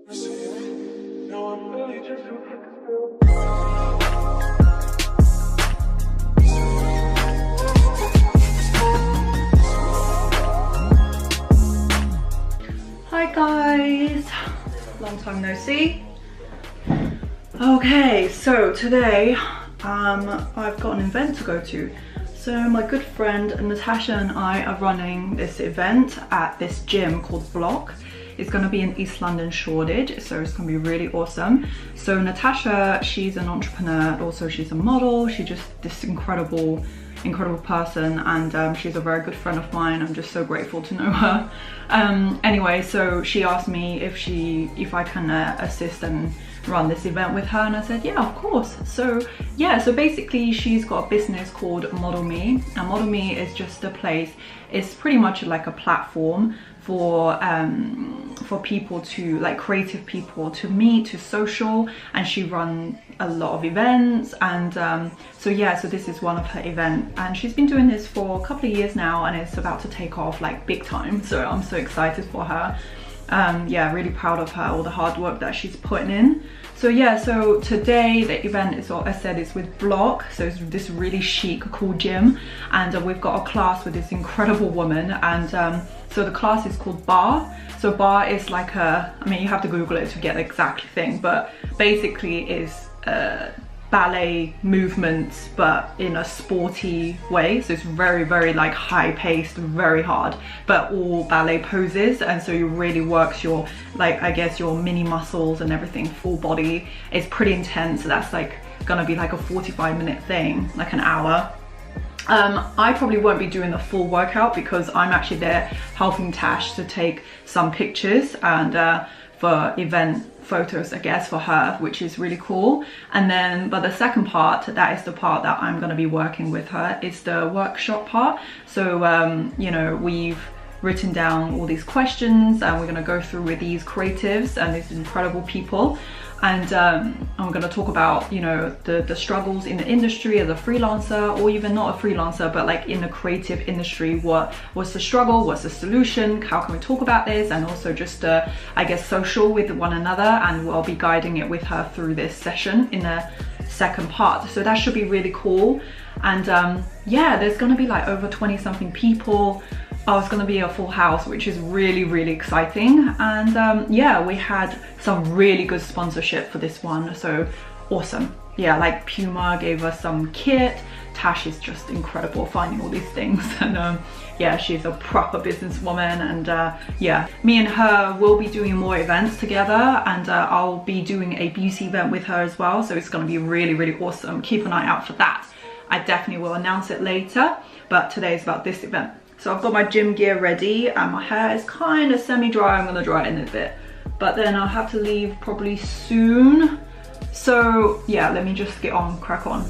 Hi guys, long time no see. Okay, so today I've got an event to go to. So my good friend Natasha and I are running this event at this gym called BLOK. It's going to be in East London, Shoreditch, so it's going to be really awesome. So Natasha, she's an entrepreneur, also she's a model, she's just this incredible person, and she's a very good friend of mine. I'm just so grateful to know her. Anyway, so she asked me if I can assist and run this event with her, and I said yeah, of course. So yeah, so basically she's got a business called Model Me, and Model Me is just a place, it's pretty much like a platform for people to, like, creative people to meet, to social, and she runs a lot of events. And so yeah, so this is one of her events, and she's been doing this for a couple of years now, and it's about to take off like big time, so I'm so excited for her. Yeah, really proud of her, all the hard work that she's putting in. So yeah, so today the event is, what I said, is with BLOK, so it's this really chic, cool gym, and we've got a class with this incredible woman, and so the class is called BARRE. So BARRE is like a, I mean, you have to Google it to get the exact thing, but basically is ballet movements, but in a sporty way. So it's very, very like high paced, very hard, but all ballet poses. And so you really works your, like, I guess your mini muscles and everything, full body. It's pretty intense. So that's like gonna be like a 45-minute thing, like an hour. I probably won't be doing the full workout because I'm actually there helping Tash to take some pictures and for event photos, I guess, for her, which is really cool. And then, but the second part, that is the part that I'm going to be working with her, is the workshop part. So you know, we've written down all these questions and we're going to go through with these creatives and these incredible people, and I'm going to talk about, you know, the struggles in the industry as a freelancer, or even not a freelancer, but like in the creative industry. What's the struggle, what's the solution, how can we talk about this, and also just I guess social with one another. And we'll be guiding it with her through this session in the second part, so that should be really cool. And yeah, there's going to be like over 20 something people. Oh, it's going to be a full house, which is really, really exciting. And yeah, we had some really good sponsorship for this one, so awesome. Yeah, like PUMA gave us some kit. Tash is just incredible finding all these things, and yeah, she's a proper businesswoman. And yeah, me and her will be doing more events together, and I'll be doing a beauty event with her as well, so it's going to be really, really awesome. Keep an eye out for that. I definitely will announce it later, but today is about this event. So I've got my gym gear ready, and my hair is kind of semi-dry. I'm gonna dry it in a bit, but then I'll have to leave probably soon. So yeah, let me just get on, crack on.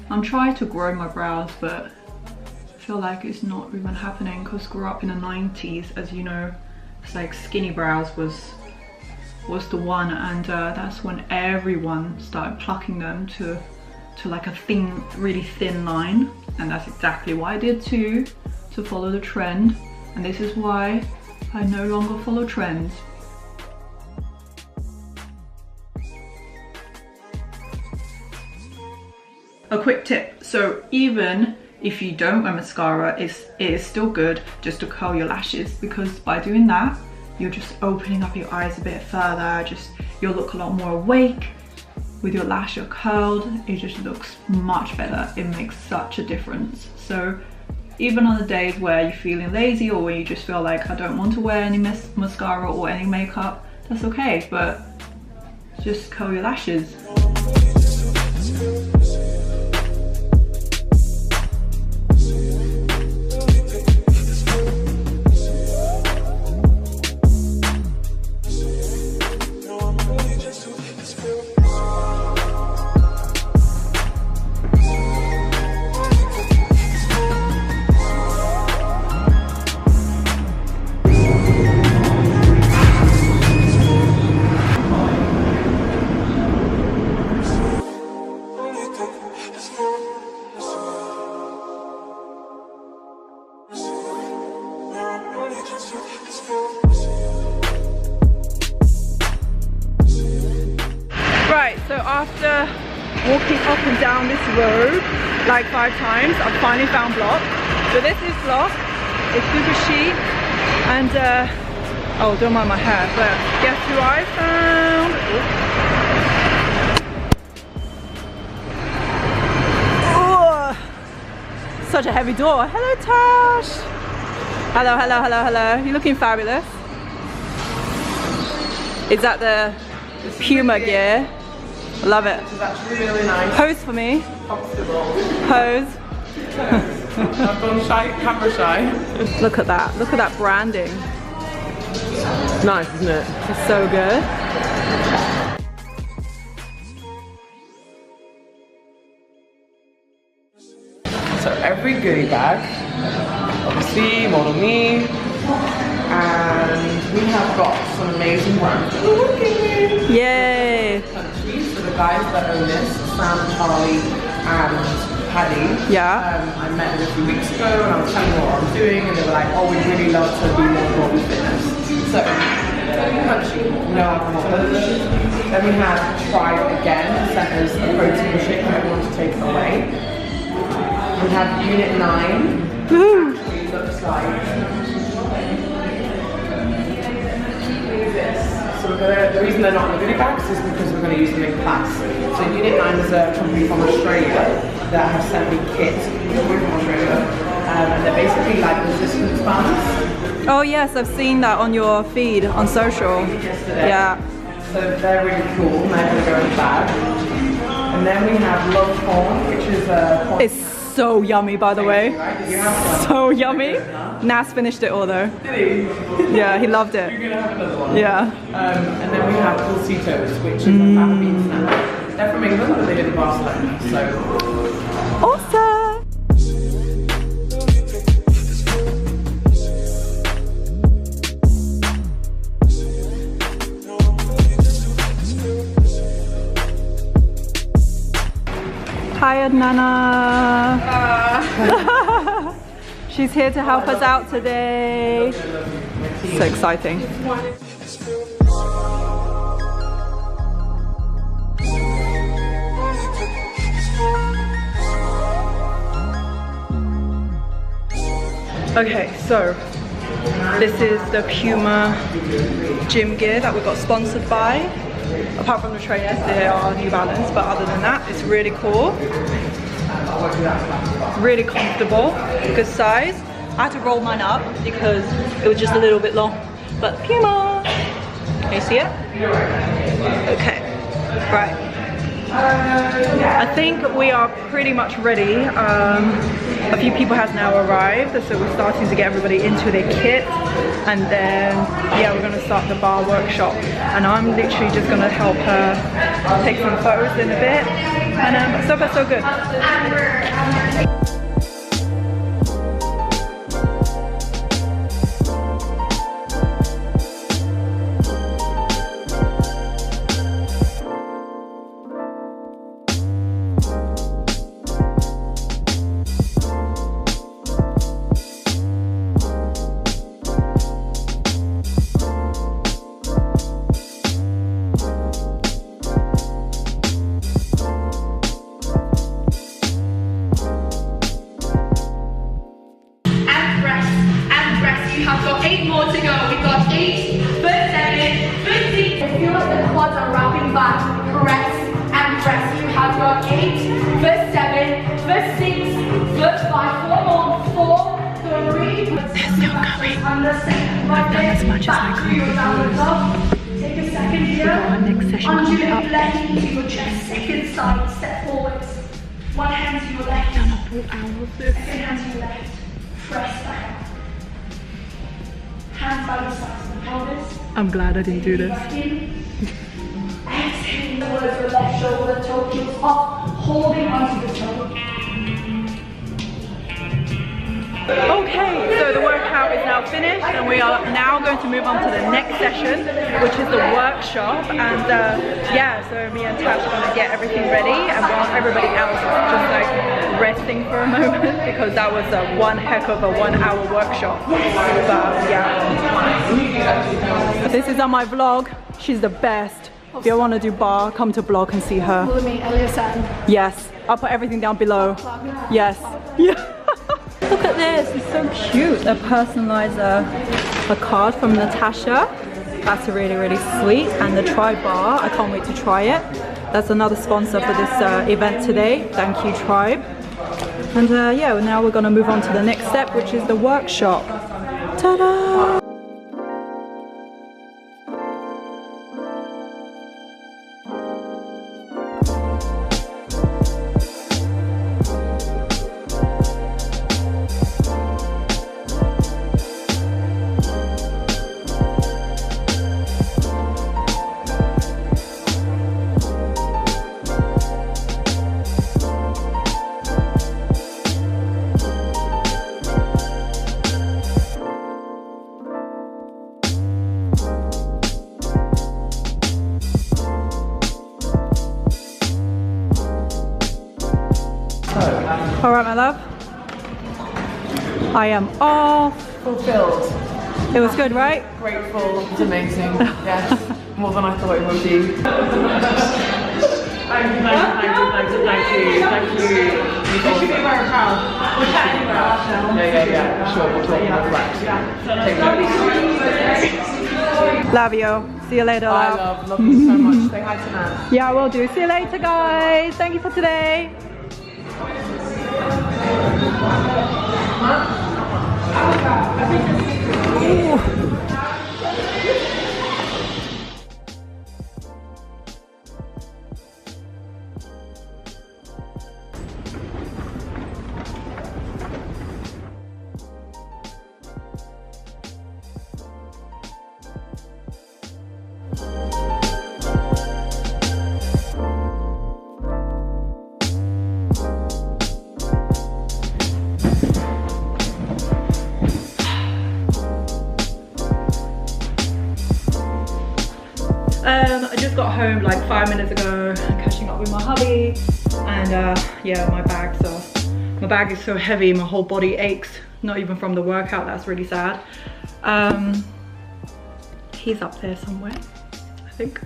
I'm trying to grow my brows, but I feel like it's not even happening, because grew up in the 90s, as you know, it's like skinny brows was the one, and that's when everyone started plucking them to like a thin, really thin line, and that's exactly what I did too, to follow the trend. And this is why I no longer follow trends. A quick tip, so even if you don't wear mascara, it is still good just to curl your lashes, because by doing that, you're just opening up your eyes a bit further. Just, you'll look a lot more awake with your lash curled. It just looks much better. It makes such a difference. So even on the days where you're feeling lazy, or where you just feel like I don't want to wear any mascara or any makeup, that's okay, but just curl your lashes. so after walking up and down this road like 5 times, I've finally found BLOK. So this is BLOK. It's super chic, and oh, don't mind my hair, but guess who I found? Oh, such a heavy door. Hello, Tash. Hello, hello, hello, hello. You're looking fabulous. Is that the PUMA gear? I love it. It's actually really nice. Pose for me. Comfortable. Pose. I've gone shy, camera shy. Look at that. Look at that branding. Nice, isn't it? It's so good. So every goodie bag, obviously Model Me, and we have got some amazing brands. Yay! Punchy, so the guys that own this, Sam, Charlie, and Paddy. Yeah. I met them a few weeks ago and I was telling them what I was doing, and they were like, oh, we'd really love to be more involved with fitness. So, Punchy, no alcohol. Then we have Tried Again, sent us a protein shake that we want to take away. We have Unit 9. Woo! Actually looks like this. So we're gonna, the reason they're not in the goodie bags is because we're going to use them in class. So Unit 9 is a company from Australia that have sent me kits from Australia, and they're basically like resistance bands. Oh yes, I've seen that on your feed on social. Yeah. So they're really cool, and they're going to go in the bag. And then we have Love Corn, which is a... It's so yummy, by the way. So yummy. Nas finished it all though. Did he? Yeah, he loved it. You're going to have another one. Yeah. And then we have PULSITOS, which is a fava bean snack. They're from England, but they live in Barcelona, so... Awesome! Hi, Nana. She's here to help us out today. So exciting. Okay, so this is the PUMA gym gear that we got sponsored by. Apart from the trainers, they are New Balance, but other than that, it's really cool. Really comfortable, good size. I had to roll mine up because it was just a little bit long. But PUMA! Can you see it? Okay, right. I think we are pretty much ready. A few people has now arrived, so we're starting to get everybody into their kit, and then yeah, we're gonna start the bar workshop, and I'm literally just gonna help her take some photos in a bit, and so far so good. One hand to your left. Second hand to your left. Press back. Hands by the sides of the pelvis. I'm glad I didn't do this. Exhale towards your left shoulder, toe heels up, holding onto the toe. Okay, so the workout is now finished, and we are now going to move on to the next session, which is the workshop. And yeah, so me and Tash are going to get everything ready, and while everybody else is just like resting for a moment, because that was one heck of a 1 hour workshop. But yeah, this is on my vlog. She's the best. If you want to do bar, come to BLOK and see her. Follow me, ELLYA. Yes, I'll put everything down below. Yes. Yeah. Look at this, it's so cute. A personalizer, a card from Natasha. That's really, really sweet. And the Try Bar, I can't wait to try it. That's another sponsor for this event today. Thank you, Tribe. And yeah, now we're gonna move on to the next step, which is the workshop. Ta-da! All right, my love. I am off. Fulfilled. It was good, right? Grateful. It's amazing. Yes. More than I thought it would be. Thank you. You should be very proud. We're chatting about ourselves. Yeah. Sure, we'll talk about that. Love you. See you later, love. Love you so much. Say hi to Nat. Yeah, I will do. See you later, guys. Thank you for today. Ooh. I just got home like 5 minutes ago, catching up with my hubby, and yeah, my bag is so heavy, my whole body aches, not even from the workout. That's really sad. He's up there somewhere, I think.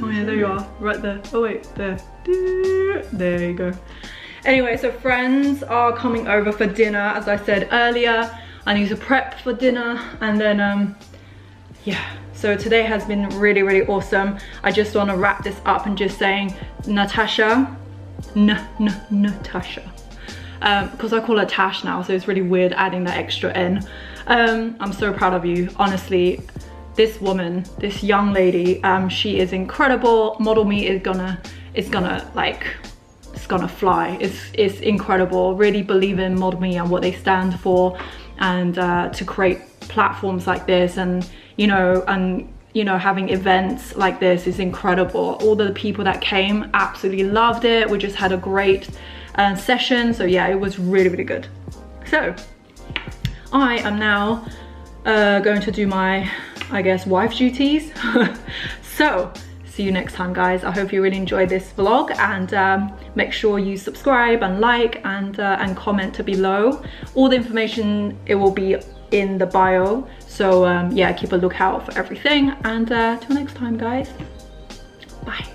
Oh yeah, there you are, right there. Oh wait, there. There you go. Anyway, so friends are coming over for dinner. As I said earlier, I need to prep for dinner, and then yeah, so today has been really, really awesome. I just want to wrap this up and just saying Natasha, Natasha, because I call her Tash now, so it's really weird adding that extra N. I'm so proud of you, honestly. This woman, this young lady, she is incredible. Model Me is gonna like, it's gonna fly. It's incredible. Really believe in Model Me and what they stand for, and to create platforms like this, and you know, having events like this is incredible. All the people that came absolutely loved it. We just had a great session. So yeah, it was really, really good. So I am now going to do my, I guess, wife duties. So see you next time, guys. I hope you really enjoyed this vlog, and make sure you subscribe and like and comment below. All the information, it will be in the bio, so yeah, keep a lookout for everything, and till next time, guys. Bye.